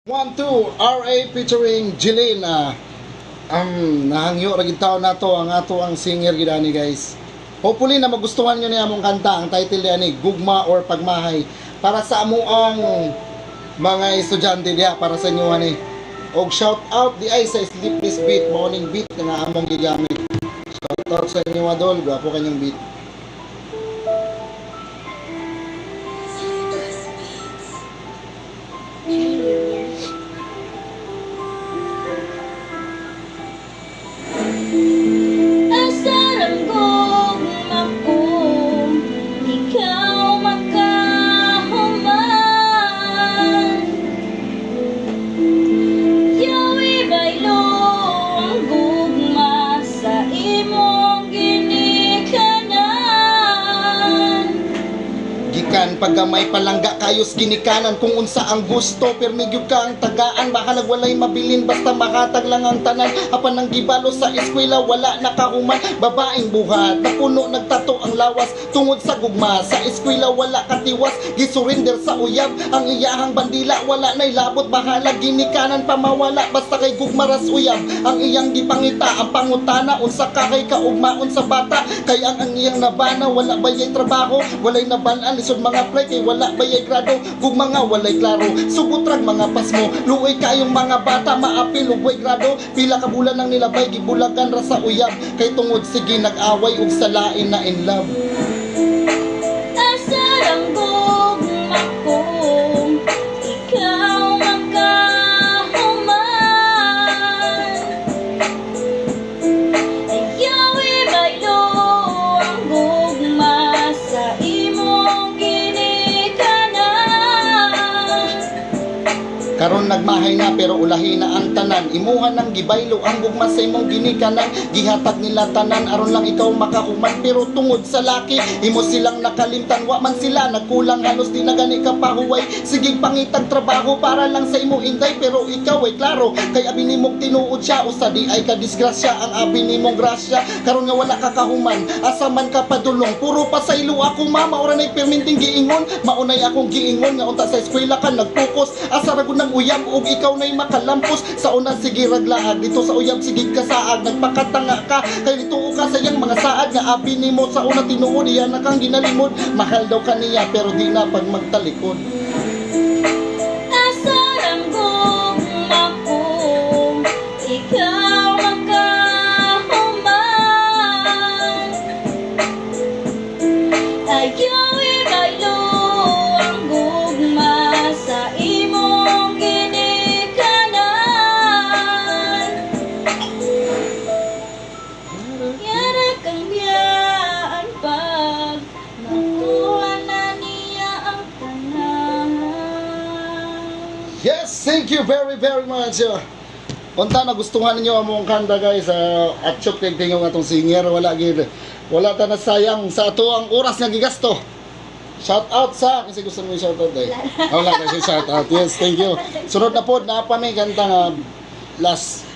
1, 2, RA featuring Jilin. Nahangyo ragid taon nato ang ato ang singer gidani guys. Hopefully na magustuhan nyo niya among kanta. Ang title niya ni Gugma or Pagmahay. Para sa amo ang mga estudyante diya, para sa inyo ani. Og shout out di ay sa Sleepless Beat, morning beat nga among gigamit. Shout out sa inyo adol, gwapo kanyang beat. Pagka may palangga kayos ginikanan kung unsa ang gusto permigyog ka ang tagaan baka nagwalay mabilin basta makatag lang ang tanan apan nang gibalo sa eskwela wala nakahuman babaeng buhat napuno nagtato ang lawas tungod sa gugma sa eskwela wala katiwas gisurrender sa uyab ang iyahang bandila wala nay labot bahala ginikanan pamawala basta kay gugma ras uyab ang iyang gipangita ang pangutana unsa ka kay kaugmaon sa bata kay ang iyang nabana wala bayay trabaho walay naban-an lisod mga play kay wala bayay grado kung mga walay klaro subutrag mga pasmo luoy kayong mga bata maapil ug way grado pila ka bulan nang nilabay gibulagan ra sa uyab kay tungod sige nag-away ug sa lain na in love asarang gugma ko ikaw makahuman ayaw ibaylo ang gugma sa karon nagmahay na pero ulahi na ang tanan imuhan ng gibaylo ang gugma sa imong ginikanan gihatag nila tanan aron lang ikaw makahuman pero tungod sa laki imo silang nakalimtan wa man sila nagkulang halos di na gani ka pahuway sige pangitag trabaho para lang sa imo inday pero ikaw ay klaro kay abi nimong tinuod siya usa di ay ka disgrasya ang abi nimong grasya karon nga wala ka kahuman asa man ka padulong puro pa sa ilo ako mama ora nay perminting giingon maunay akong giingon nga unta sa eskwela ka nagfocus asa ra gud uyab ug ikaw na'y makalampos sa una sige raglaag dito sa uyab sige kasaag nagpakatanga ka kay dito ka sa iyang mga saad nga abi nimo sa una tinuod iya na kang ginalimod mahal daw kaniya pero di na pag magtalikod asarang gugma ko ikaw makahuman ayaw ibaylo ang gugma sa imong ginikanan yara kang biyaan pag nakuha na niya ang tanan. yes thank you very much unta nagustuhan ninyo among kanta guys at chok kay tingog atong singer wala ta na sayang sa ato ang oras nga gigasto. Shout out sa kasi gusto mo shout out wala kasi shout out yes thank you sunod na pod na pa may kanta nga last